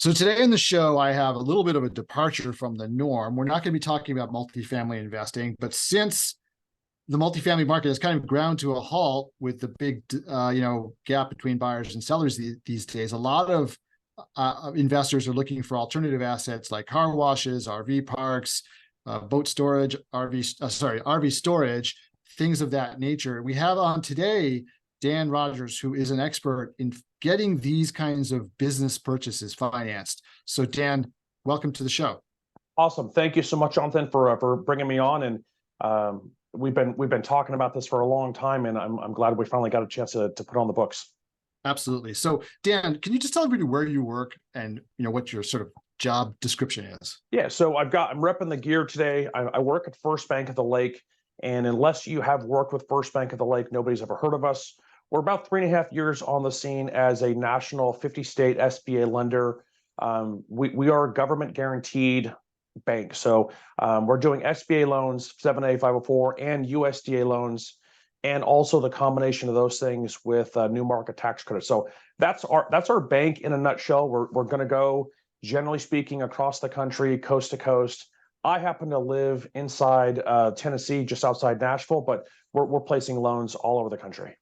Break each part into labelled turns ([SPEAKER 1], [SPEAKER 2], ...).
[SPEAKER 1] So today in the show, I have a little bit of a departure from the norm. We're not going to be talking about multifamily investing, but since the multifamily market has kind of ground to a halt with the big, gap between buyers and sellers these days, a lot of investors are looking for alternative assets like car washes, RV parks, boat storage, RV storage, things of that nature. We have on today Dan Rogers, who is an expert in getting these kinds of business purchases financed. So Dan, welcome to the show.
[SPEAKER 2] Awesome. Thank you so much, Jonathan, for bringing me on. And we've been talking about this for a long time, and I'm glad we finally got a chance to put on the books.
[SPEAKER 1] Absolutely. So Dan, can you just tell everybody where you work and what your sort of job description is?
[SPEAKER 2] Yeah. So I'm repping the gear today. I work at First Bank of the Lake, and unless you have worked with First Bank of the Lake, nobody's ever heard of us. We're about 3.5 years on the scene as a national 50-state SBA lender. We are a government guaranteed bank. So we're doing SBA loans, 7A, 504, and USDA loans, and also the combination of those things with new market tax credits. So that's our bank in a nutshell. We're going to go, generally speaking, across the country, coast to coast. I happen to live inside Tennessee, just outside Nashville, but we're placing loans all over the country.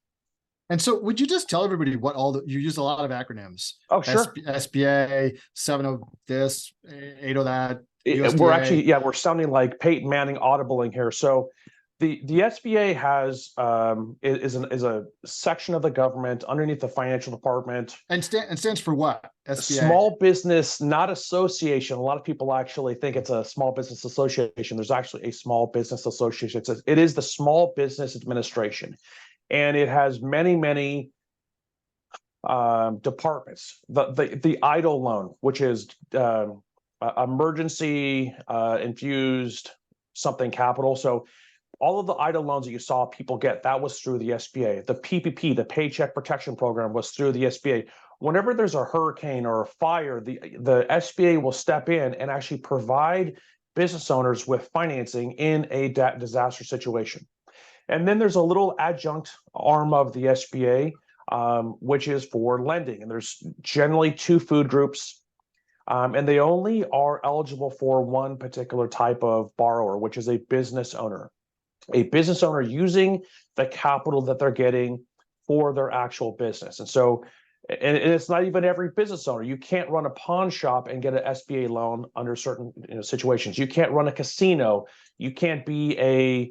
[SPEAKER 1] And so would you just tell everybody what you use a lot of acronyms?
[SPEAKER 2] Oh, sure.
[SPEAKER 1] SBA, 7 this, 8 that, USDA.
[SPEAKER 2] We're sounding like Peyton Manning audibling here. So the SBA has is a section of the government underneath the financial department.
[SPEAKER 1] And stands for what? SBA?
[SPEAKER 2] Small Business, not association. A lot of people actually think it's a small business association. There's actually a small business association. It is the Small Business Administration. And it has many departments. The EIDLE loan, which is emergency infused something capital. So all of the EIDLE loans that you saw people get, that was through the SBA. The PPP, the Paycheck Protection Program, was through the SBA. Whenever there's a hurricane or a fire, the SBA will step in and actually provide business owners with financing in a disaster situation. And then there's a little adjunct arm of the SBA, which is for lending. And there's generally 2 food groups, and they only are eligible for one particular type of borrower, which is a business owner. A business owner using the capital that they're getting for their actual business. And so, and it's not even every business owner. You can't run a pawn shop and get an SBA loan under certain situations. You can't run a casino. You can't be a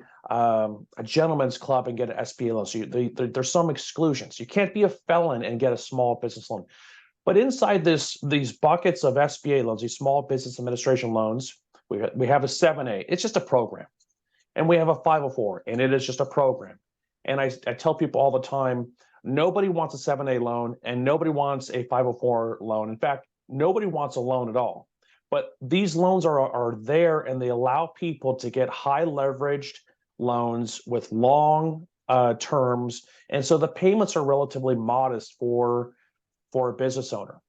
[SPEAKER 2] gentleman's club and get an SBA loan. So there's some exclusions. You can't be a felon and get a small business loan. But inside these buckets of SBA loans, these small business administration loans, we have a 7A. It's just a program. And we have a 504, and it is just a program. And I tell people all the time, nobody wants a 7A loan and nobody wants a 504 loan. In fact, nobody wants a loan at all. But these loans are there, and they allow people to get high leveraged loans with long terms. And so the payments are relatively modest for a business owner.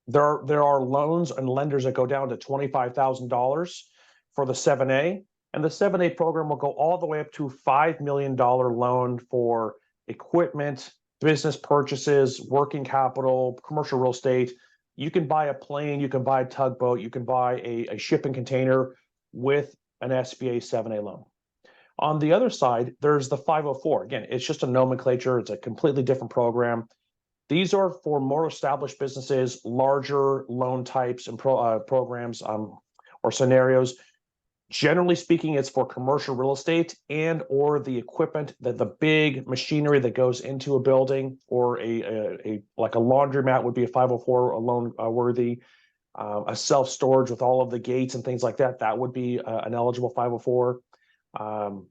[SPEAKER 2] There are loans and lenders that go down to $25,000 for the 7A. And the 7A program will go all the way up to $5 million loan for equipment, business purchases, working capital, commercial real estate. You can buy a plane, you can buy a tugboat, you can buy a shipping container with an SBA 7A loan. On the other side, there's the 504. Again, it's just a nomenclature. It's a completely different program. These are for more established businesses, larger loan types and programs or scenarios. Generally speaking, it's for commercial real estate and or the equipment, the big machinery that goes into a building, or like a laundromat would be a 504 loan worthy. A self-storage with all of the gates and things like that, that would be an eligible 504. And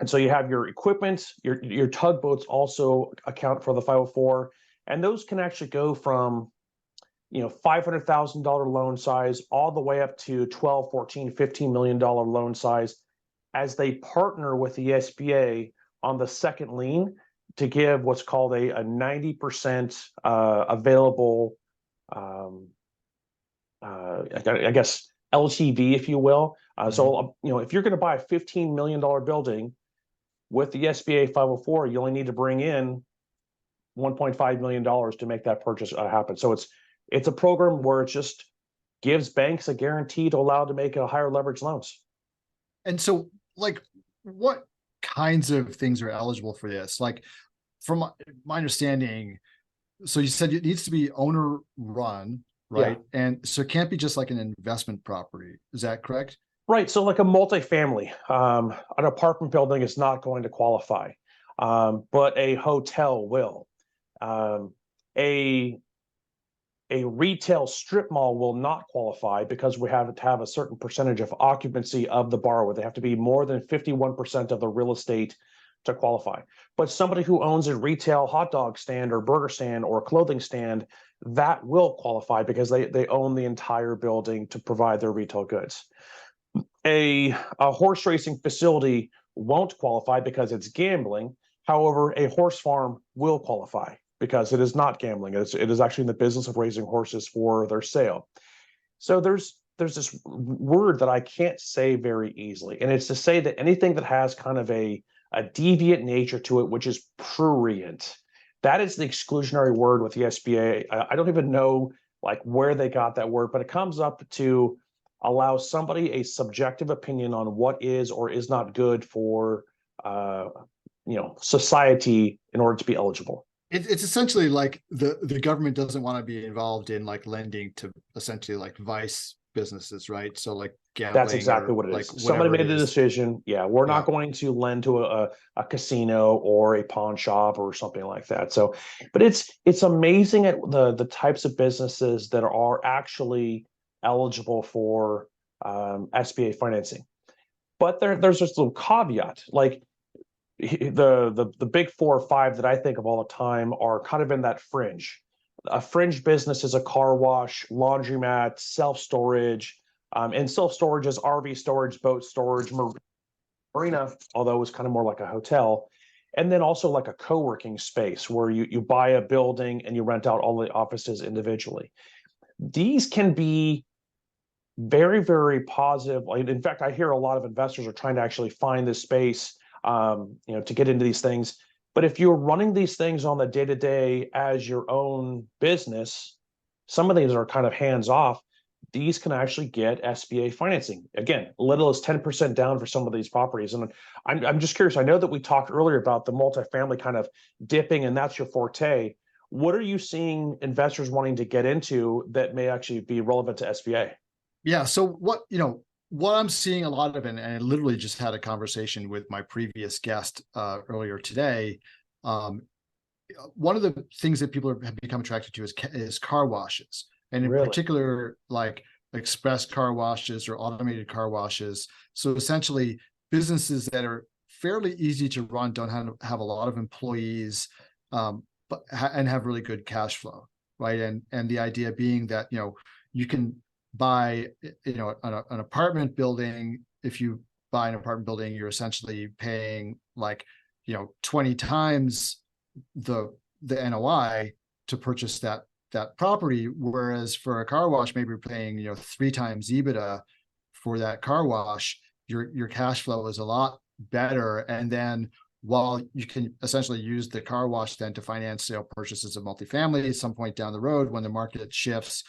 [SPEAKER 2] so you have your equipment, your tugboats also account for the 504, and those can actually go from $500,000 loan size all the way up to $12, $14, $15 million loan size, as they partner with the SBA on the second lien to give what's called a 90% available, I guess, LTV, if you will. So if you're going to buy a $15 million building with the SBA 504, you only need to bring in $1.5 million to make that purchase happen. So It's a program where it just gives banks a guarantee to allow to make a higher leverage loans.
[SPEAKER 1] And so, like, what kinds of things are eligible for this? Like, from my understanding, so you said it needs to be owner run, right?
[SPEAKER 2] Yeah.
[SPEAKER 1] And so it can't be just like an investment property. Is that correct?
[SPEAKER 2] Right. So like a multifamily, an apartment building is not going to qualify, but a hotel will. Um, a a retail strip mall will not qualify because we have to have a certain percentage of occupancy of the borrower. They have to be more than 51% of the real estate to qualify. But somebody who owns a retail hot dog stand or burger stand or clothing stand, that will qualify because they own the entire building to provide their retail goods. A horse racing facility won't qualify because it's gambling. However, a horse farm will qualify because it is not gambling. It is actually in the business of raising horses for their sale. So there's this word that I can't say very easily, and it's to say that anything that has kind of a deviant nature to it, which is prurient, that is the exclusionary word with the SBA. I don't even know like where they got that word, but it comes up to allow somebody a subjective opinion on what is or is not good for society in order to be eligible.
[SPEAKER 1] It's essentially like the government doesn't want to be involved in like lending to essentially like vice businesses, right? So like
[SPEAKER 2] That's
[SPEAKER 1] gambling
[SPEAKER 2] exactly
[SPEAKER 1] or
[SPEAKER 2] what it
[SPEAKER 1] like
[SPEAKER 2] is. Somebody
[SPEAKER 1] whatever it
[SPEAKER 2] made a
[SPEAKER 1] is.
[SPEAKER 2] decision. Yeah, we're
[SPEAKER 1] Yeah.
[SPEAKER 2] not going to lend to a casino or a pawn shop or something like that. So, but it's amazing at the types of businesses that are actually eligible for SBA financing. But there's this little caveat, like the big 4 or 5 that I think of all the time are kind of in that fringe. A fringe business is a car wash, laundromat, self-storage, and self-storage is RV storage, boat storage, marina, although it was kind of more like a hotel. And then also like a co-working space where you buy a building and you rent out all the offices individually. These can be very, very positive. In fact, I hear a lot of investors are trying to actually find this space, to get into these things. But if you're running these things on the day to day as your own business, some of these are kind of hands off. These can actually get SBA financing. Again, little as 10% down for some of these properties. And I'm just curious. I know that we talked earlier about the multifamily kind of dipping, and that's your forte. What are you seeing investors wanting to get into that may actually be relevant to SBA?
[SPEAKER 1] Yeah. So what I'm seeing a lot of, and I literally just had a conversation with my previous guest earlier today. Um, One of the things that people have become attracted to is car washes, and in
[SPEAKER 2] Really?
[SPEAKER 1] particular, like express car washes or automated car washes. So essentially, businesses that are fairly easy to run, don't have a lot of employees, but and have really good cash flow, right? And the idea being that you can buy an apartment building. If you buy an apartment building, you're essentially paying like 20 times the NOI to purchase that property. Whereas for a car wash, maybe you're paying 3 times EBITDA for that car wash. Your cash flow is a lot better, and then while you can essentially use the car wash then to finance sale purchases of multifamily at some point down the road when the market shifts,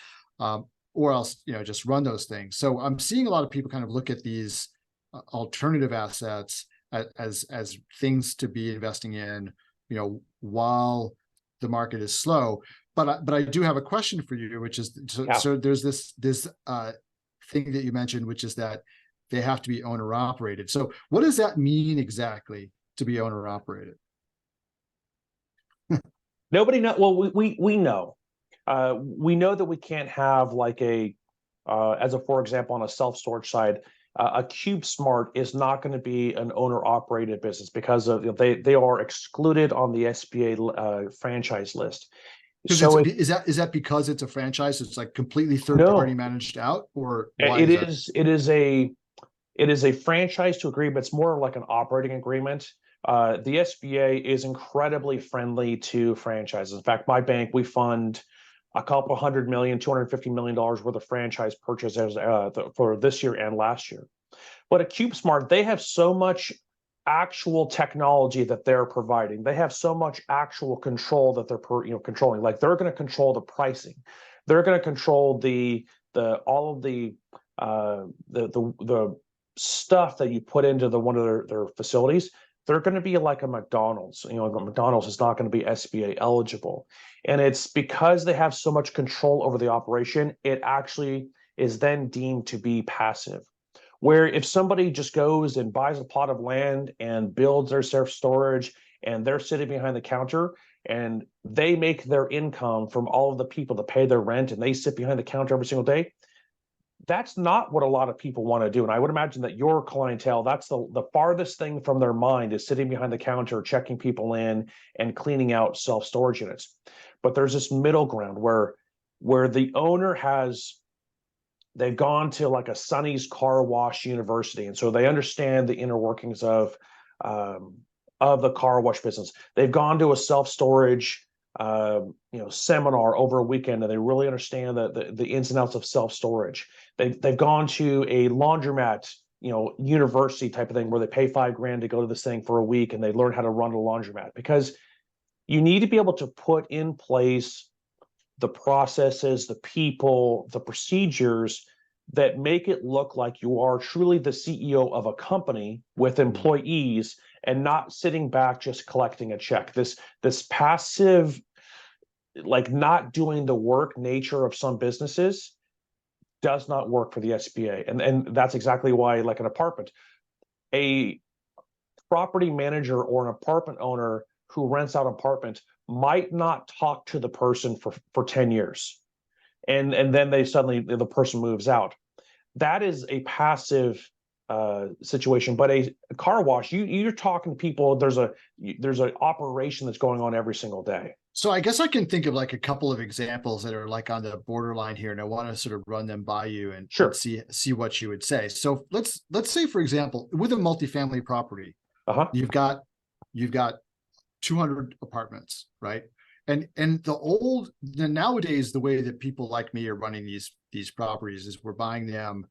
[SPEAKER 1] or else just run those things. So I'm seeing a lot of people kind of look at these alternative assets as things to be investing in, while the market is slow. But I do have a question for you, which is so there's this thing that you mentioned, which is that they have to be owner operated. So what does that mean exactly to be owner operated?
[SPEAKER 2] Nobody know. Well, we know. We know that we can't have like as a for example, on a self storage side, a CubeSmart is not going to be an owner operated business because of they are excluded on the SBA franchise list.
[SPEAKER 1] Because
[SPEAKER 2] So
[SPEAKER 1] is that because it's a franchise? It's like completely third party
[SPEAKER 2] no,
[SPEAKER 1] managed out, or why
[SPEAKER 2] it
[SPEAKER 1] is that?
[SPEAKER 2] is a franchise to agree, but it's more like an operating agreement. The SBA is incredibly friendly to franchises. In fact, my bank, we fund a couple $100 million, $250 million worth of franchise purchases for this year and last year. But at CubeSmart, they have so much actual technology that they're providing. They have so much actual control that they're controlling. Like they're going to control the pricing. They're going to control the all of the stuff that you put into one of their facilities. They're going to be like a McDonald's. You know, McDonald's is not going to be SBA eligible. And it's because they have so much control over the operation, it actually is then deemed to be passive. Where if somebody just goes and buys a plot of land and builds their self-storage and they're sitting behind the counter and they make their income from all of the people that pay their rent and they sit behind the counter every single day, that's not what a lot of people want to do. And I would imagine that your clientele, that's the farthest thing from their mind is sitting behind the counter, checking people in and cleaning out self-storage units. But there's this middle ground where the owner they've gone to like a Sonny's Car Wash University. And so they understand the inner workings of the car wash business. They've gone to a self-storage seminar over a weekend, and they really understand the ins and outs of self-storage. They've gone to a laundromat, university type of thing where they pay $5,000 to go to this thing for a week and they learn how to run a laundromat, because you need to be able to put in place the processes, the people, the procedures that make it look like you are truly the CEO of a company with employees and not sitting back just collecting a check. This passive, like not doing the work nature of some businesses does not work for the SBA. And that's exactly why, like an apartment, a property manager or an apartment owner who rents out an apartment might not talk to the person for 10 years. And then the person moves out. That is a passive situation. But a car wash, you're talking to people, there's an operation that's going on every single day.
[SPEAKER 1] So I guess I can think of like a couple of examples that are like on the borderline here, and I want to sort of run them by you and see what you would say. So let's say, for example, with a multifamily property, you've got 200 apartments, right? And nowadays, the way that people like me are running these properties is we're buying them,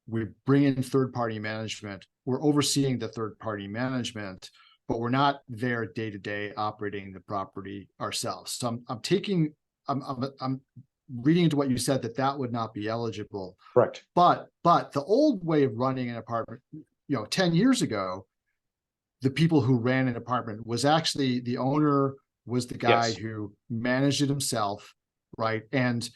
[SPEAKER 1] we bring in third-party management, we're overseeing the third-party management, but we're not there day-to-day operating the property ourselves. So I'm reading into what you said that would not be eligible.
[SPEAKER 2] Correct.
[SPEAKER 1] But the old way of running an apartment, 10 years ago, the people who ran an apartment was actually the owner was the guy who managed it himself, right? And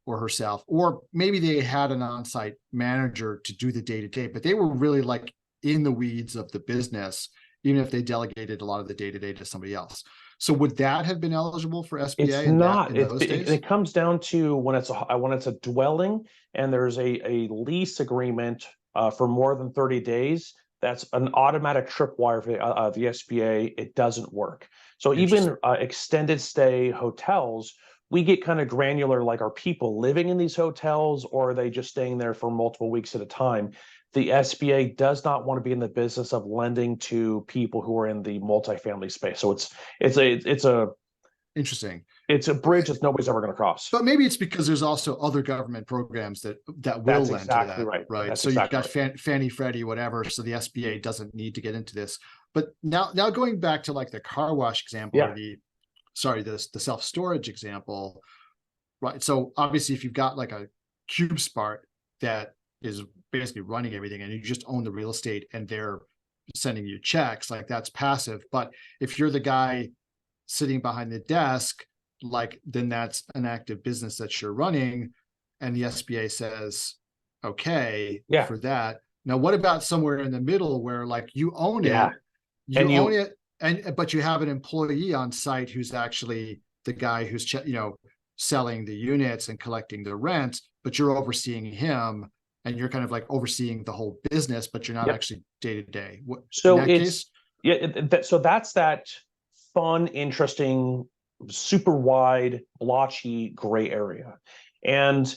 [SPEAKER 1] or herself, or maybe they had an on-site manager to do the day-to-day, but they were really like in the weeds of the business, even if they delegated a lot of the day-to-day to somebody else. So would that have been eligible for SBA?
[SPEAKER 2] It's not. It comes down to when it's a dwelling and there's a lease agreement for more than 30 days. That's an automatic tripwire for the SBA. It doesn't work. So even extended stay hotels, we get kind of granular, like, are people living in these hotels or are they just staying there for multiple weeks at a time? The SBA does not want to be in the business of lending to people who are in the multifamily space. So
[SPEAKER 1] interesting.
[SPEAKER 2] It's a bridge that nobody's ever going to cross.
[SPEAKER 1] But maybe it's because there's also other government programs that will lend to that, right?
[SPEAKER 2] That's
[SPEAKER 1] so you've got Fannie, Freddie, whatever. So the SBA doesn't need to get into this. But now going back to like the car wash example, or the self-storage example, right? So obviously, if you've got like a CubeSmart that is basically running everything and you just own the real estate and they're sending you checks, like that's passive. But if you're the guy sitting behind the desk, like then that's an active business that you're running, and the SBA says, okay, for that. Now, what about somewhere in the middle where like you own it, but you have an employee on site who's actually the guy who's selling the units and collecting the rent, but you're overseeing him and you're kind of like overseeing the whole business, but you're not actually day to day.
[SPEAKER 2] So so that's that fun, interesting, super wide, blotchy gray area. And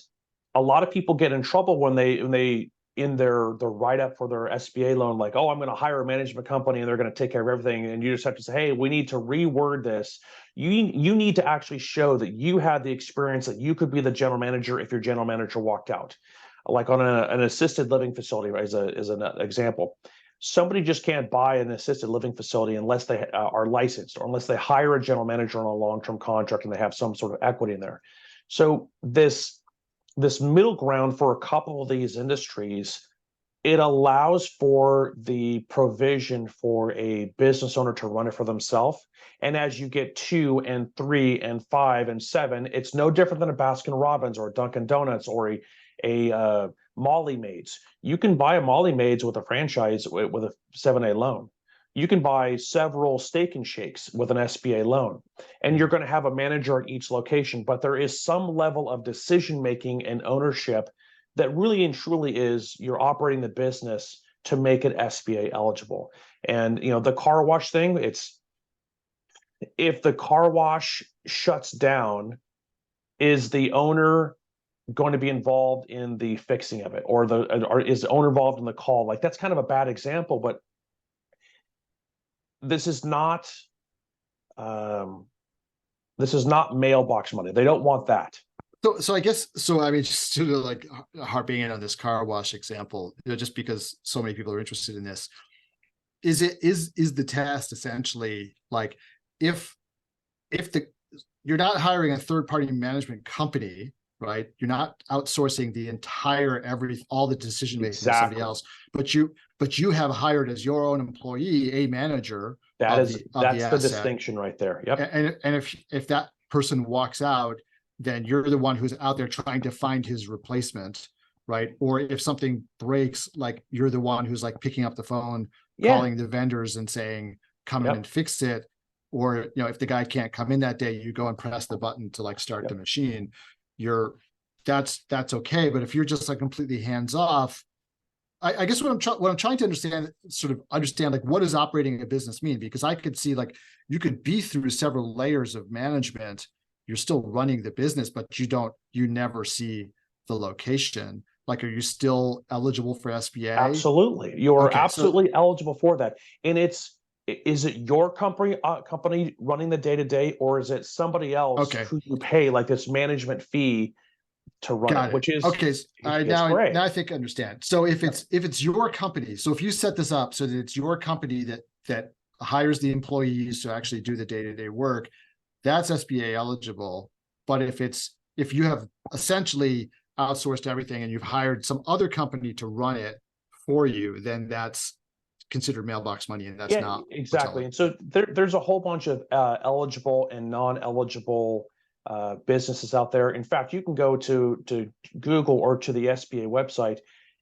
[SPEAKER 2] a lot of people get in trouble when they in their write-up for their SBA loan, like, oh, I'm going to hire a management company and they're going to take care of everything. And you just have to say, hey, we need to reword this. You need to actually show that you had the experience that you could be the general manager if your general manager walked out. Like on an assisted living facility, right, as an example. Somebody just can't buy an assisted living facility unless they are licensed or unless they hire a general manager on a long-term contract and they have some sort of equity in there. So this middle ground for a couple of these industries, it allows for the provision for a business owner to run it for themselves. And as you get 2 and 3 and 5 and 7, it's no different than a Baskin Robbins or a Dunkin' Donuts or a Molly Maids. You can buy a Molly Maids with a franchise with a 7A loan. You can buy several Steak and Shakes with an SBA loan, and you're going to have a manager at each location. But there is some level of decision making and ownership that really and truly is you're operating the business to make it SBA eligible. And the car wash thing, it's if the car wash shuts down, is the owner going to be involved in the fixing of it, or is the owner involved in the call? Like, that's kind of a bad example, but this is not mailbox money. They don't want that.
[SPEAKER 1] So I guess, I mean, just sort of like harping in on this car wash example, just because so many people are interested in this, is the test essentially like, if you're not hiring a third-party management company, right? You're not outsourcing the entire all the decision making to somebody else, but you have hired as your own employee a manager.
[SPEAKER 2] That's the distinction right there. Yep.
[SPEAKER 1] And if that person walks out, then you're the one who's out there trying to find his replacement, right? Or if something breaks, like, you're the one who's like picking up the phone, calling the vendors and saying, come in and fix it. Or, if the guy can't come in that day, you go and press the button to like start the machine. That's okay. But if you're just like completely hands off, I guess what I'm trying to understand like, what does operating a business mean? Because I could see like you could be through several layers of management. You're still running the business, but you never see the location. Like, are you still eligible for SBA?
[SPEAKER 2] Absolutely. You're absolutely eligible for that. And is it your company running the day-to-day, or is it somebody else who you pay like this management fee to run it? Which is
[SPEAKER 1] now I think I understand. So if it's your company, so if you set this up so that it's your company that hires the employees to actually do the day-to-day work, that's SBA eligible. But if you have essentially outsourced everything and you've hired some other company to run it for you, then that's considered mailbox money, and that's not
[SPEAKER 2] exactly. And so there's a whole bunch of eligible and non-eligible businesses out there. In fact, you can go to Google or to the SBA website,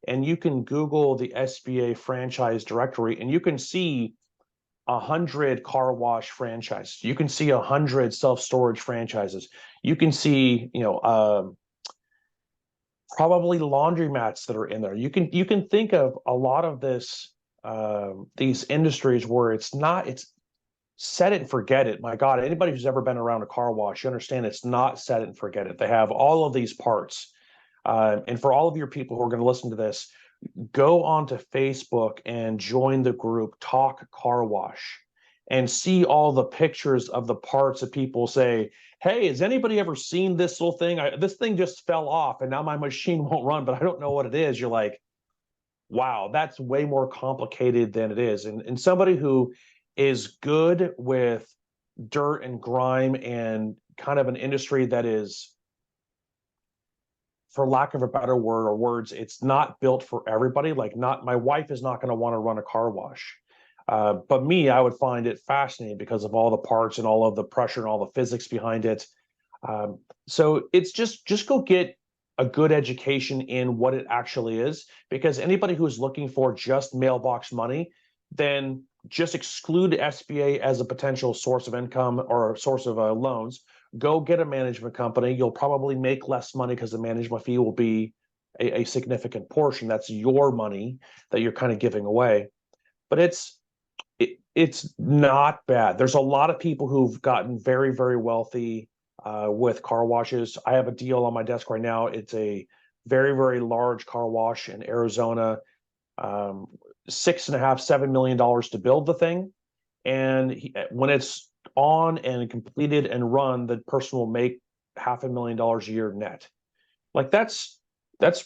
[SPEAKER 2] and you can Google the SBA franchise directory, and you can see 100 car wash franchises. You can see 100 self-storage franchises. You can see, probably laundromats that are in there. You can think of a lot of these industries where it's set it and forget it. My God, anybody who's ever been around a car wash, you understand it's not set it and forget it. They have all of these parts. And for all of your people who are going to listen to this, go onto Facebook and join the group Talk Car Wash and see all the pictures of the parts that people say, hey, has anybody ever seen this little thing? This thing just fell off and now my machine won't run, but I don't know what it is. You're like, wow, that's way more complicated than it is. And somebody who is good with dirt and grime and kind of an industry that is, for lack of a better word or words, it's not built for everybody. Like, my wife is not going to want to run a car wash. But me, I would find it fascinating because of all the parts and all of the pressure and all the physics behind it. So it's just go get a good education in what it actually is, because anybody who's looking for just mailbox money, then just exclude SBA as a potential source of income or source of loans. Go get a management company. You'll probably make less money because the management fee will be a significant portion. That's your money that you're kind of giving away. But it's not bad. There's a lot of people who've gotten very, very wealthy with car washes. I have a deal on my desk right now. It's a very, very large car wash in Arizona. $6.5–7 million to build the thing, and when it's on and completed and run, the person will make $500,000 a year net. Like, that's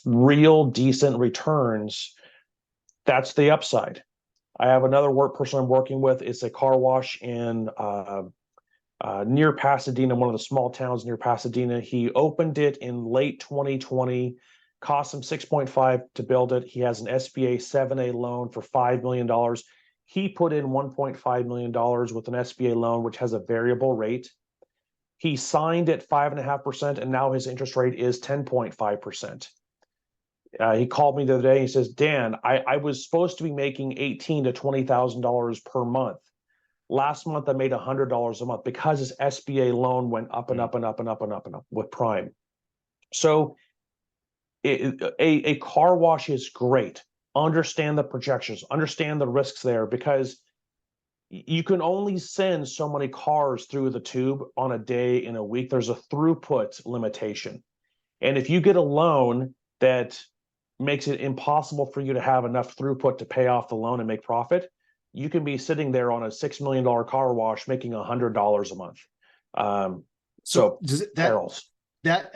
[SPEAKER 2] real decent returns. That's the upside. I have another person I'm working with. It's a car wash in near Pasadena, one of the small towns near Pasadena. He opened it in late 2020, cost him 6.5 to build it. He has an SBA 7A loan for $5 million. He put in $1.5 million with an SBA loan, which has a variable rate. He signed at 5.5%, and now his interest rate is 10.5%. He called me the other day. He says, Dan, I was supposed to be making $18,000 to $20,000 per month. Last month, I made $100 a month because his SBA loan went up and up and up and up and up and up with prime. So a car wash is great. Understand the projections, understand the risks there, because you can only send so many cars through the tube on a day in a week. There's a throughput limitation. And if you get a loan that makes it impossible for you to have enough throughput to pay off the loan and make profit, you can be sitting there on a $6 million car wash making $100 a month. So
[SPEAKER 1] does
[SPEAKER 2] perils.
[SPEAKER 1] That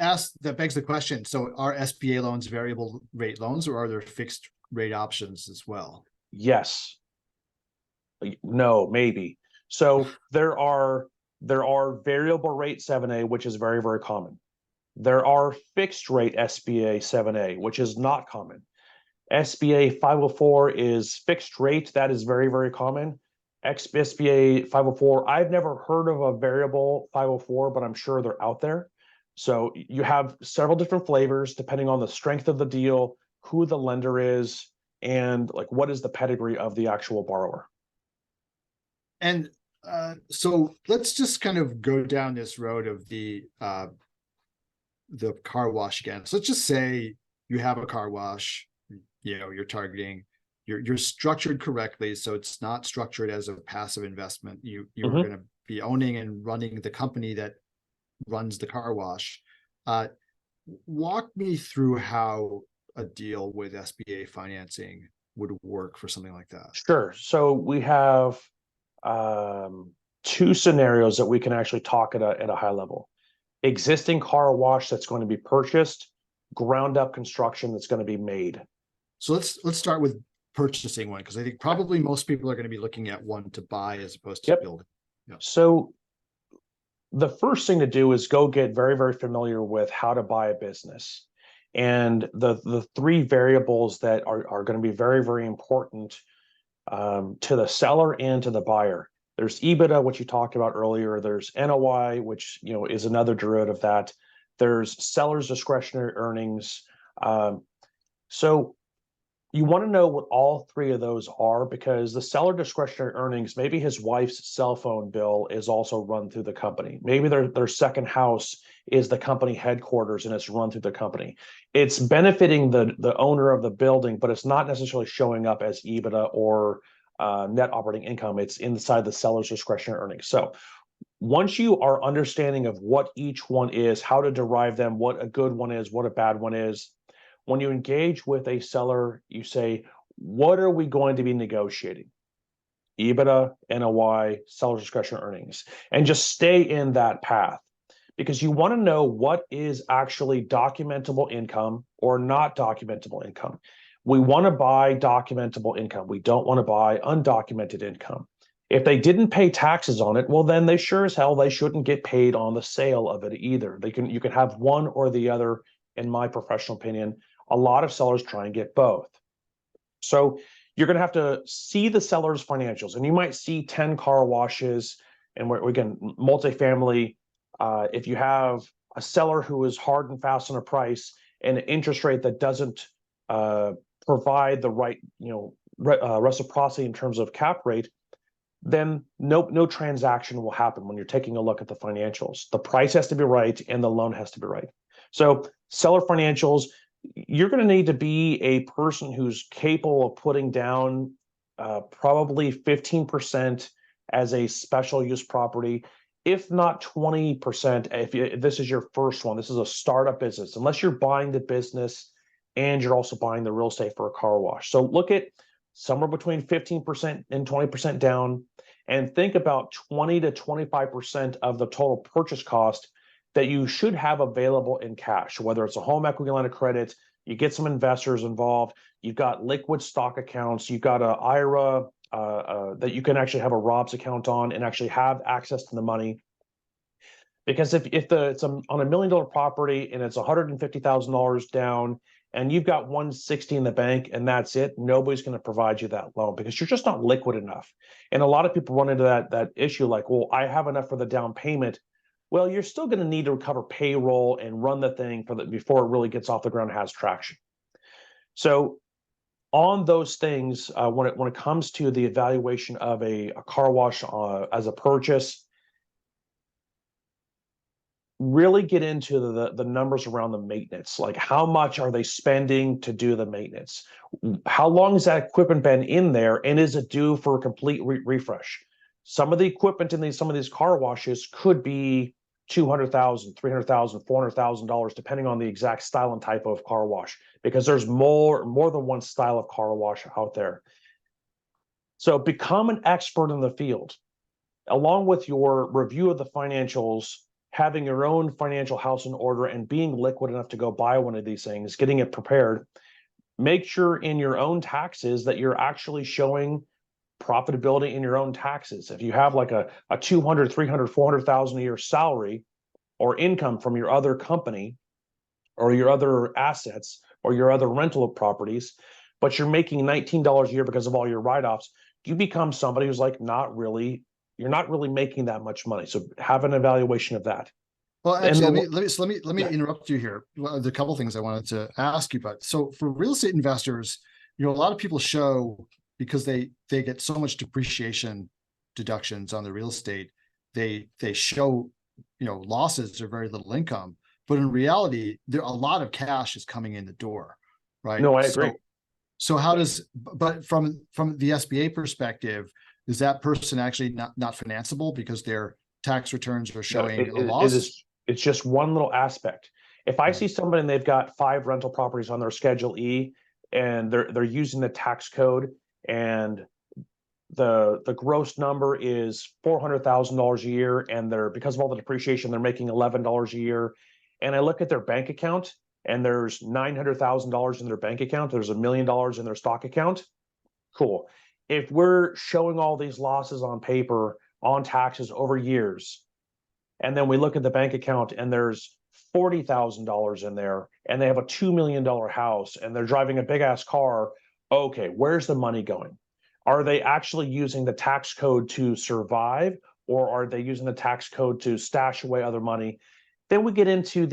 [SPEAKER 1] begs the question. So are SBA loans variable rate loans, or are there fixed rate options as well?
[SPEAKER 2] Yes. No, maybe. So there are variable rate 7A, which is very, very common. There are fixed rate SBA 7A, which is not common. SBA 504 is fixed rate. That is very, very common. SBA 504, I've never heard of a variable 504, but I'm sure they're out there. So you have several different flavors depending on the strength of the deal, who the lender is, and like what is the pedigree of the actual borrower.
[SPEAKER 1] And so let's just kind of go down this road of the car wash again. So let's just say you have a car wash, you're targeting, you're structured correctly. So it's not structured as a passive investment. You're going to be owning and running the company that runs the car wash. Walk me through how a deal with SBA financing would work for something like that.
[SPEAKER 2] Sure. So we have two scenarios that we can actually talk at a high level. Existing car wash that's going to be purchased, ground up construction that's going to be made.
[SPEAKER 1] So let's start with purchasing one, because I think probably most people are going to be looking at one to buy as opposed to building. Yep.
[SPEAKER 2] So the first thing to do is go get very, very familiar with how to buy a business. And the three variables that are going to be very, very important to the seller and to the buyer. There's EBITDA, which you talked about earlier. There's NOI, which is another derivative of that. There's seller's discretionary earnings. So you want to know what all three of those are, because the seller discretionary earnings, maybe his wife's cell phone bill is also run through the company. Maybe their second house is the company headquarters and it's run through the company. It's benefiting the owner of the building, but it's not necessarily showing up as EBITDA or net operating income. It's inside the seller's discretionary earnings. So once you are understanding of what each one is, how to derive them, what a good one is, what a bad one is, when you engage with a seller, you say, what are we going to be negotiating? EBITDA, NOI, seller's discretionary earnings, and just stay in that path, because you want to know what is actually documentable income or not documentable income. We want to buy documentable income. We don't want to buy undocumented income. If they didn't pay taxes on it, well, then they sure as hell, they shouldn't get paid on the sale of it either. You can have one or the other, in my professional opinion. A lot of sellers try and get both. So you're going to have to see the seller's financials, and you might see 10 car washes. And we're again, multifamily, if you have a seller who is hard and fast on a price and an interest rate that doesn't provide the right, reciprocity in terms of cap rate, then no transaction will happen when you're taking a look at the financials. The price has to be right and the loan has to be right. So seller financials, you're going to need to be a person who's capable of putting down probably 15% as a special use property, if not 20%. If this is your first one, this is a startup business, unless you're buying the business and you're also buying the real estate for a car wash. So look at somewhere between 15% and 20% down, and think about 20 to 25% of the total purchase cost that you should have available in cash, whether it's a home equity line of credit, you get some investors involved, you've got liquid stock accounts, you've got an IRA that you can actually have a Rob's account on and actually have access to the money. Because if it's on $1 million property and it's $150,000 down and you've got 160 in the bank and that's it, nobody's going to provide you that loan because you're just not liquid enough. And a lot of people run into that issue like, well, I have enough for the down payment. Well, you're still going to need to recover payroll and run the thing before it really gets off the ground and has traction. So on those things, when it comes to the evaluation of a car wash as a purchase, really get into the numbers around the maintenance. Like, how much are they spending to do the maintenance? How long has that equipment been in there, and is it due for a complete refresh? Some of the equipment in some of these car washes could be $200,000, $300,000, $400,000, depending on the exact style and type of car wash, because there's more than one style of car wash out there. So become an expert in the field, along with your review of the financials, having your own financial house in order, and being liquid enough to go buy one of these things, getting it prepared. Make sure in your own taxes that you're actually showing profitability in your own taxes. If you have like a 200, 300, 400,000 a year salary or income from your other company or your other assets or your other rental properties, but you're making $19 a year because of all your write-offs, you become somebody who's like you're not really making that much money. So have an evaluation of that.
[SPEAKER 1] Well, actually, let me
[SPEAKER 2] Yeah.
[SPEAKER 1] interrupt you here. Well, there's a couple of things I wanted to ask you about. So for real estate investors, a lot of people show, because they get so much depreciation deductions on the real estate, they show, losses or very little income, but in reality, a lot of cash is coming in the door, right?
[SPEAKER 2] No, I agree.
[SPEAKER 1] So how does, but from the SBA perspective, is that person actually not financeable because their tax returns are showing a loss?
[SPEAKER 2] It's just one little aspect. If I see somebody and they've got 5 rental properties on their Schedule E and they're using the tax code, and the gross number is $400,000 a year, and because of all the depreciation, they're making $11 a year. And I look at their bank account and there's $900,000 in their bank account, there's $1 million in their stock account. Cool. If we're showing all these losses on paper on taxes over years, and then we look at the bank account and there's $40,000 in there, and they have a $2 million house and they're driving a big ass car, okay, where's the money going? Are they actually using the tax code to survive, or are they using the tax code to stash away other money? Then we get into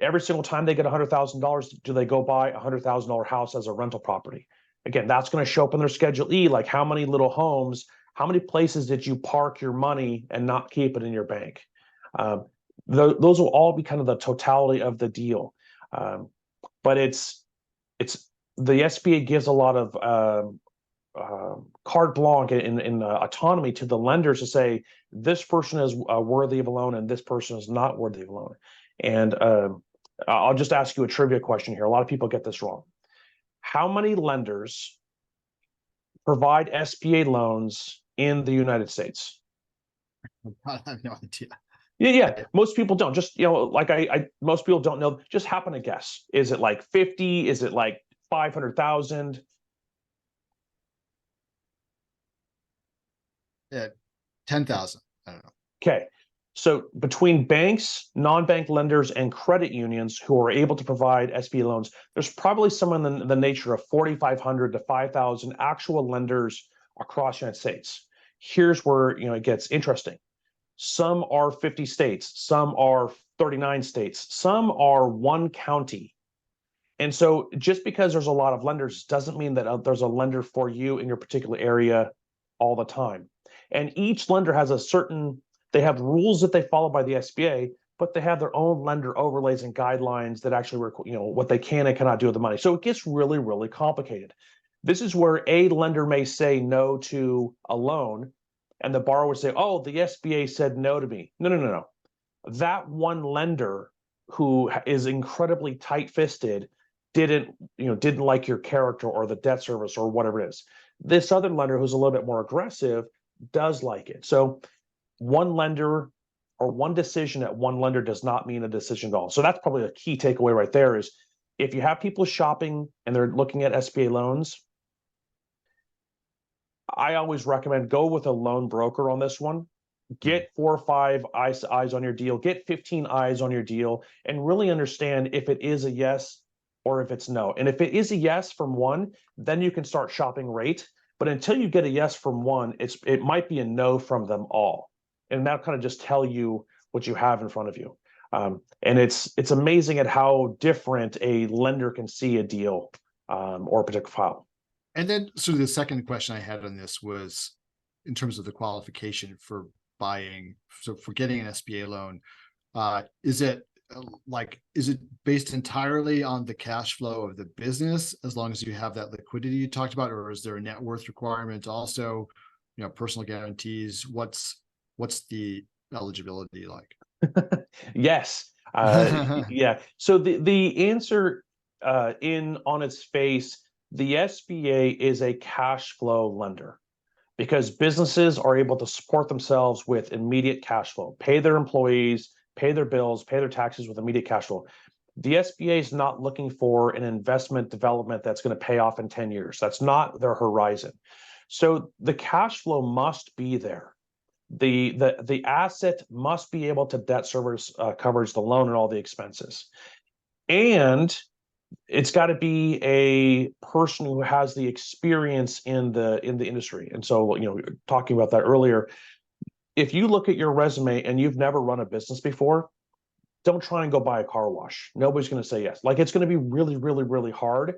[SPEAKER 2] every single time they get $100,000, do they go buy a $100,000 house as a rental property? Again, that's going to show up in their Schedule E, like how many little homes, how many places did you park your money and not keep it in your bank? Those will all be kind of the totality of the deal. But it's the SBA gives a lot of carte blanche in autonomy to the lenders to say this person is worthy of a loan and this person is not worthy of a loan. And I'll just ask you a trivia question here. A lot of people get this wrong. How many lenders provide SBA loans in the United States?
[SPEAKER 1] I have no idea.
[SPEAKER 2] Yeah. Most people don't. Just, like most people don't know. Just happen to guess. Is it like 50? Is it like 500,000?
[SPEAKER 1] Yeah, 10,000. I don't know.
[SPEAKER 2] Okay. So between banks, non-bank lenders, and credit unions who are able to provide SBA loans, there's probably someone in the nature of 4,500 to 5,000 actual lenders across the United States. Here's where it gets interesting. Some are 50 states, some are 39 states, some are one county. And so just because there's a lot of lenders doesn't mean that there's a lender for you in your particular area all the time. And each lender has they have rules that they follow by the SBA, but they have their own lender overlays and guidelines that actually, what they can and cannot do with the money. So it gets really, really complicated. This is where a lender may say no to a loan, and the borrower would say, oh, the SBA said no to me. No. That one lender who is incredibly tight-fisted didn't like your character or the debt service or whatever it is. This other lender who's a little bit more aggressive does like it. So one lender or one decision at one lender does not mean a decision at all. So that's probably a key takeaway right there is if you have people shopping and they're looking at SBA loans, I always recommend go with a loan broker on this one. Get 4 or 5 eyes on your deal, get 15 eyes on your deal, and really understand if it is a yes or if it's no. And if it is a yes from one, then you can start shopping rate. But until you get a yes from one, it might be a no from them all. And that kind of just tell you what you have in front of you. And it's amazing at how different a lender can see a deal or a particular file.
[SPEAKER 1] And then, so the second question I had on this was in terms of the qualification for buying, so for getting an SBA loan, is it based entirely on the cash flow of the business as long as you have that liquidity you talked about, or is there a net worth requirement also, personal guarantees? What's the eligibility like?
[SPEAKER 2] Yes. Yeah. So the answer on its face, the SBA is a cash flow lender because businesses are able to support themselves with immediate cash flow, pay their employees, pay their bills, pay their taxes with immediate cash flow. The SBA is not looking for an investment development that's going to pay off in 10 years. That's not their horizon. So the cash flow must be there. The asset must be able to debt service coverage the loan and all the expenses. And it's got to be a person who has the experience in the industry. And so, talking about that earlier, if you look at your resume and you've never run a business before, don't try and go buy a car wash. Nobody's going to say yes. Like, it's going to be really, really, really hard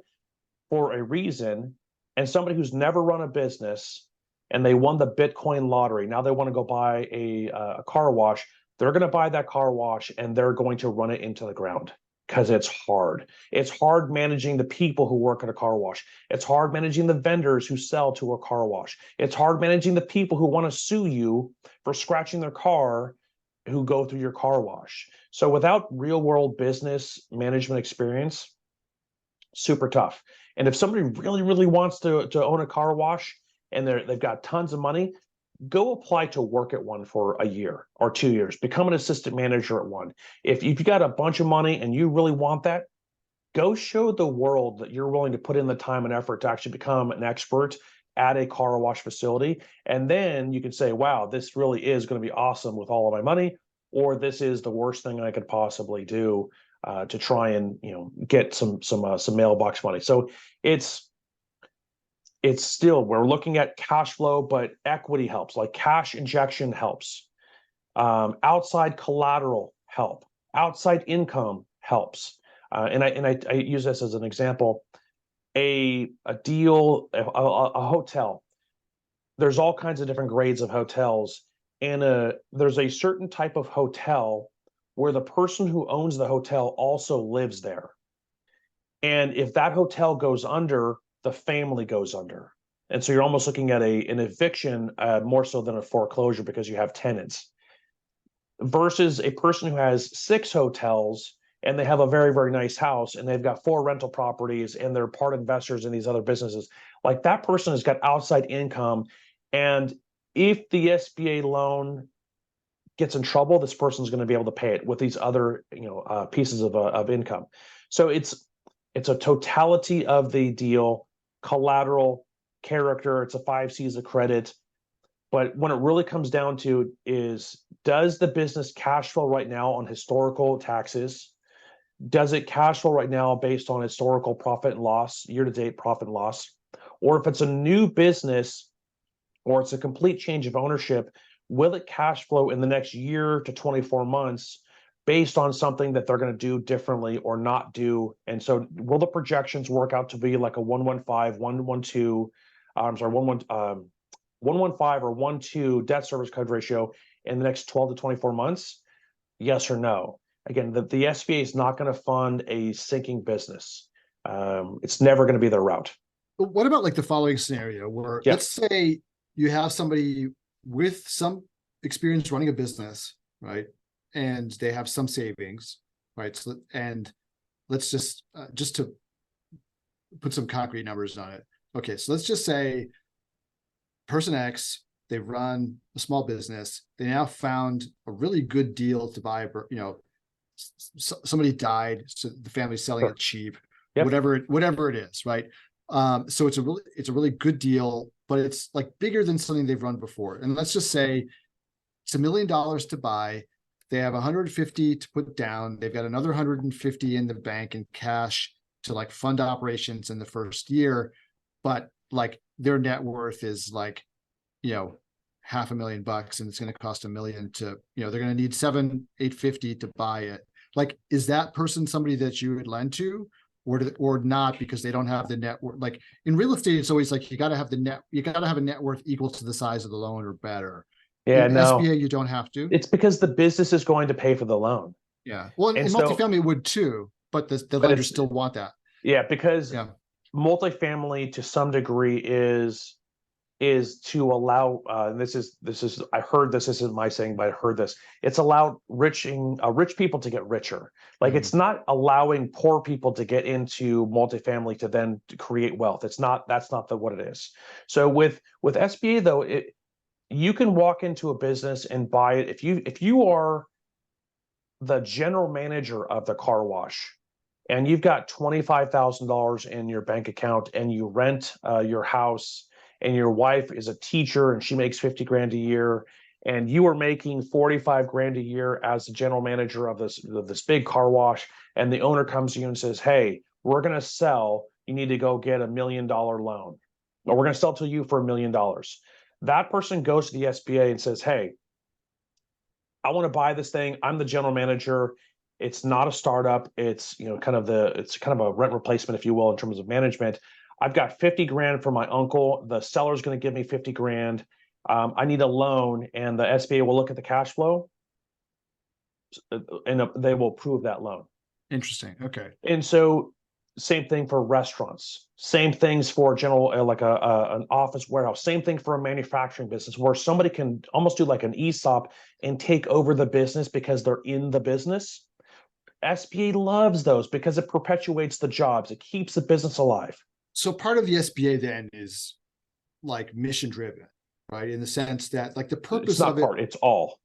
[SPEAKER 2] for a reason. And somebody who's never run a business and they won the Bitcoin lottery, now they want to go buy a car wash. They're going to buy that car wash and they're going to run it into the ground because it's hard. It's hard managing the people who work at a car wash. It's hard managing the vendors who sell to a car wash. It's hard managing the people who want to sue you for scratching their car who go through your car wash. So without real world business management experience, super tough. And if somebody really, really wants to own a car wash and they've got tons of money, go apply to work at one for a year or 2 years. Become an assistant manager at one. If you've got a bunch of money and you really want that, go show the world that you're willing to put in the time and effort to actually become an expert at a car wash facility. And then you can say, wow, this really is going to be awesome with all of my money, or this is the worst thing I could possibly do to try and get some mailbox money. So it's still, we're looking at cash flow, but equity helps, like cash injection helps. Outside collateral help. Outside income helps. And I use this as an example. A deal, a hotel. There's all kinds of different grades of hotels, and there's a certain type of hotel where the person who owns the hotel also lives there. And if that hotel goes under, the family goes under. And so you're almost looking at an eviction more so than a foreclosure because you have tenants. Versus a person who has 6 hotels and they have a very, very nice house and they've got 4 rental properties and they're part investors in these other businesses. Like, that person has got outside income. And if the SBA loan gets in trouble, this person's going to be able to pay it with these other pieces of income. So it's a totality of the deal, collateral, character. It's a 5 C's of credit. But when it really comes down to is, does the business cash flow right now on historical taxes? Does it cash flow right now based on historical profit and loss, year-to-date profit and loss? Or if it's a new business or it's a complete change of ownership, will it cash flow in the next year to 24 months based on something that they're going to do differently or not do? And so will the projections work out to be like a 115, 112, 115 or 1.2 debt service coverage ratio in the next 12 to 24 months? Yes or no? Again, the SBA is not going to fund a sinking business. It's never going to be their route.
[SPEAKER 1] But what about like the following scenario where, let's say you have somebody with some experience running a business, right? And they have some savings, right? So, and let's just to put some concrete numbers on it. Okay, so let's just say person X, they've run a small business. They now found a really good deal to buy, somebody died, so the family's selling it cheap, whatever it is, right? So it's a really good deal, but it's like bigger than something they've run before. And let's just say it's $1 million to buy. They have 150 to put down. They've got another 150 in the bank in cash to like fund operations in the first year. But like their net worth is like, $500,000, and it's going to cost $1 million to, they're going to need 7,850 to buy it. Like, is that person somebody that you would lend to, or not, because they don't have the net worth? Like in real estate, it's always like you got to have a net worth equal to the size of the loan or better.
[SPEAKER 2] Yeah,
[SPEAKER 1] In
[SPEAKER 2] no,
[SPEAKER 1] SBA, you don't have to.
[SPEAKER 2] it's because the business is going to pay for the loan.
[SPEAKER 1] Yeah. Well, in
[SPEAKER 2] And so,
[SPEAKER 1] multifamily it would too, but the
[SPEAKER 2] but
[SPEAKER 1] lenders
[SPEAKER 2] it's,
[SPEAKER 1] still want that.
[SPEAKER 2] yeah, because
[SPEAKER 1] Yeah.
[SPEAKER 2] multifamily to some degree is to allow, and this is I heard this isn't my saying, but I heard this. It's allowed rich people to get richer. Like it's not allowing poor people to get into multifamily to then create wealth. That's not what it is. So with SBA though, you can walk into a business and buy it. If you are the general manager of the car wash and you've got $25,000 in your bank account and you rent your house, and your wife is a teacher and she makes 50 grand a year, and you are making 45 grand a year as the general manager of this big car wash, and the owner comes to you and says, hey, we're going to sell, you need to go get $1 million loan, or we're going to sell to you for $1 million. That person goes to the SBA and says, hey, I want to buy this thing. I'm the general manager. It's not a startup. It's kind of a rent replacement, if you will, in terms of management. I've got 50 grand from my uncle. The seller's going to give me 50 grand. I need a loan, and the SBA will look at the cash flow, and they will approve that loan.
[SPEAKER 1] Interesting. Okay.
[SPEAKER 2] And so, same thing for restaurants. Same things for general, like an office warehouse. Same thing for a manufacturing business, where somebody can almost do like an ESOP and take over the business because they're in the business. SBA loves those because it perpetuates the jobs. It keeps the business alive.
[SPEAKER 1] So part of the SBA then is like mission driven, right? In the sense that like the purpose
[SPEAKER 2] It's not
[SPEAKER 1] of it,
[SPEAKER 2] part, it's all.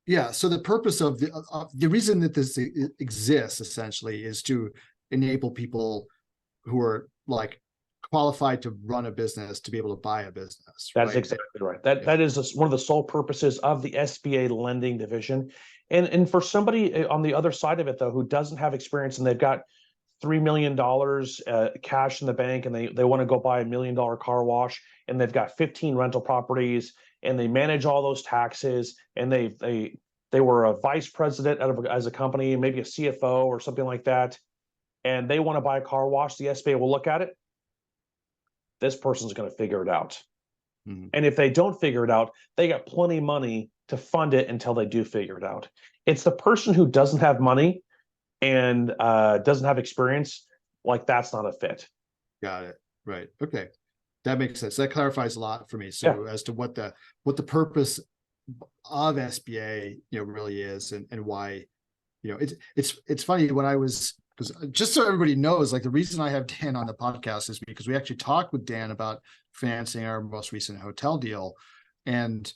[SPEAKER 1] yeah. So the purpose of the reason that this exists essentially is to enable people who are like qualified to run a business to be able to buy a business.
[SPEAKER 2] That's
[SPEAKER 1] right?
[SPEAKER 2] exactly right. That is one of the sole purposes of the SBA lending division. And for somebody on the other side of it though, who doesn't have experience and they've got $3 million cash in the bank, and they want to go buy $1 million car wash, and they've got 15 rental properties, and they manage all those taxes, and they were a vice president as a company, maybe a CFO or something like that, and they want to buy a car wash. The SBA will look at it. This person's going to figure it out.
[SPEAKER 1] Mm-hmm.
[SPEAKER 2] And if they don't figure it out, they got plenty of money to fund it until they do figure it out. It's the person who doesn't have money and doesn't have experience, like that's not a fit.
[SPEAKER 1] Got it. Right. Okay. That makes sense. That clarifies a lot for me. So as to what the purpose of SBA, really is, and why, it's funny when I was, because just so everybody knows, like the reason I have Dan on the podcast is because we actually talked with Dan about financing our most recent hotel deal. And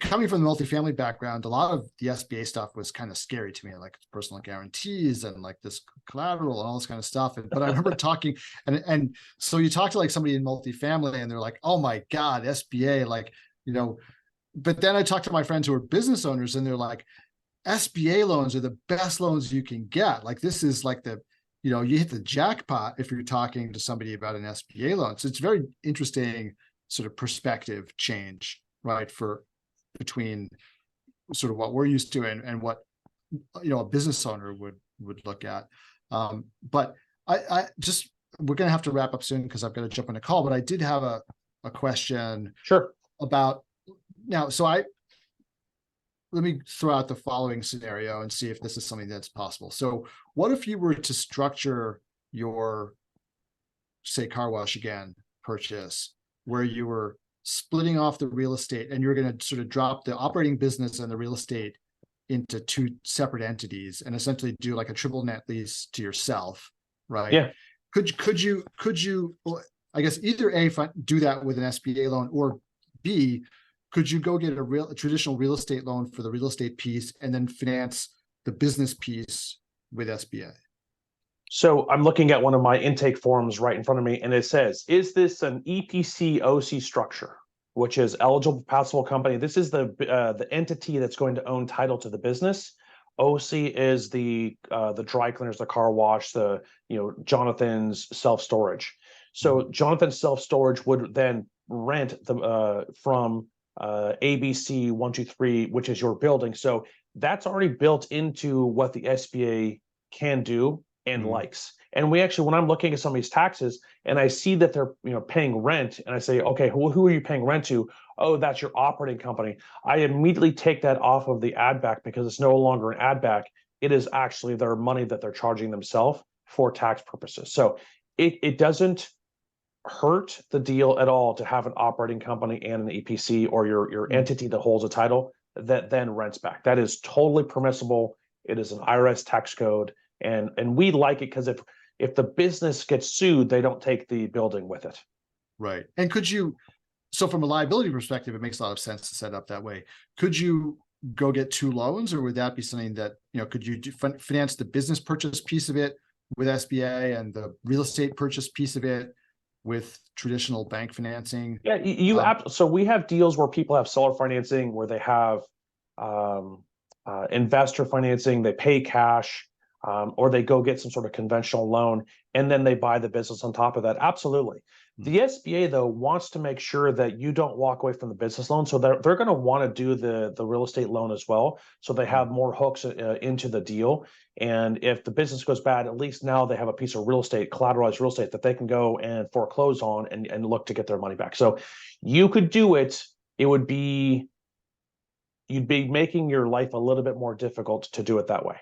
[SPEAKER 1] coming from the multifamily background, a lot of the SBA stuff was kind of scary to me, like personal guarantees and like this collateral and all this kind of stuff. But I remember talking, and so you talk to like somebody in multifamily and they're like, oh my God, SBA, like, but then I talked to my friends who are business owners and they're like, SBA loans are the best loans you can get. Like this is like you hit the jackpot if you're talking to somebody about an SBA loan. So it's very interesting sort of perspective change, right? Between sort of what we're used to and what a business owner would look at. But I just, we're gonna have to wrap up soon because I've got to jump on a call. But I did have a question.
[SPEAKER 2] Sure.
[SPEAKER 1] About now. So let me throw out the following scenario and see if this is something that's possible. So what if you were to structure your, say, car wash again purchase, where you were splitting off the real estate and you're going to sort of drop the operating business and the real estate into two separate entities and essentially do like a triple net lease to yourself, right?
[SPEAKER 2] Yeah.
[SPEAKER 1] Could you, well, I guess either A, do that with an SBA loan, or B, could you go get a traditional real estate loan for the real estate piece and then finance the business piece with SBA?
[SPEAKER 2] So I'm looking at one of my intake forms right in front of me, and it says, is this an EPC OC structure? which is eligible passable company. This is the entity that's going to own title to the business. OC is the dry cleaners, the car wash, the Jonathan's self-storage. So Jonathan's self-storage would then rent the from ABC 123, which is your building. So that's already built into what the SBA can do and likes. And we actually, when I'm looking at some of these taxes and I see that they're paying rent, and I say, okay, who are you paying rent to? Oh, that's your operating company. I immediately take that off of the add back because it's no longer an add back. It is actually their money that they're charging themselves for tax purposes. So it doesn't hurt the deal at all to have an operating company and an EPC or your entity that holds a title that then rents back. That is totally permissible. It is an IRS tax code, and we like it because if the business gets sued, they don't take the building with it.
[SPEAKER 1] Right. And so from a liability perspective, it makes a lot of sense to set up that way. Could you go get two loans, or would that be something that, could you finance the business purchase piece of it with SBA and the real estate purchase piece of it with traditional bank financing?
[SPEAKER 2] Yeah, so we have deals where people have seller financing, where they have investor financing, they pay cash, or they go get some sort of conventional loan, and then they buy the business on top of that. Absolutely. The SBA, though, wants to make sure that you don't walk away from the business loan. So they're going to want to do the real estate loan as well. So they have more hooks into the deal. And if the business goes bad, at least now they have a piece of real estate, collateralized real estate, that they can go and foreclose on and look to get their money back. So you could do it. You'd be making your life a little bit more difficult to do it that way,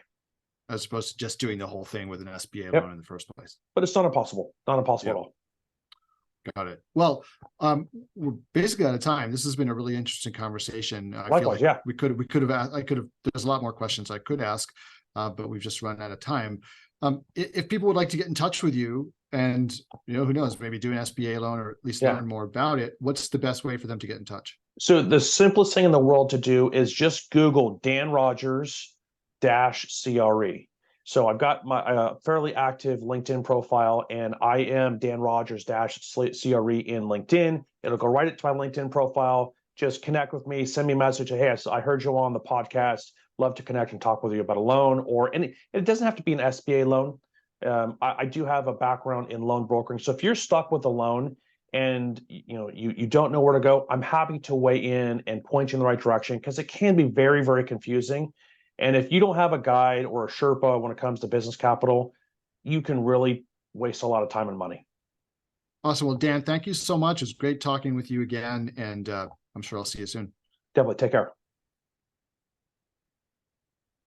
[SPEAKER 1] as opposed to just doing the whole thing with an SBA loan in the first place.
[SPEAKER 2] But it's not impossible. Not impossible at all.
[SPEAKER 1] Got it. Well, we're basically out of time. This has been a really interesting conversation.
[SPEAKER 2] Likewise,
[SPEAKER 1] I feel like we could have, there's a lot more questions I could ask, but we've just run out of time. If people would like to get in touch with you and, who knows, maybe do an SBA loan or at least learn more about it, what's the best way for them to get in touch?
[SPEAKER 2] So the simplest thing in the world to do is just Google Dan Rogers -CRE. So I've got my fairly active LinkedIn profile, and I am Dan Rogers -CRE in LinkedIn. It'll go right to my LinkedIn profile. Just connect with me, send me a message. Hey, I heard you on the podcast. Love to connect and talk with you about a loan or any. It doesn't have to be an SBA loan. I do have a background in loan brokering. So if you're stuck with a loan and you don't know where to go, I'm happy to weigh in and point you in the right direction, because it can be very, very confusing. And if you don't have a guide or a Sherpa when it comes to business capital, you can really waste a lot of time and money.
[SPEAKER 1] Awesome. Well, Dan, thank you so much. It's great talking with you again, and I'm sure I'll see you soon.
[SPEAKER 2] Definitely. Take care.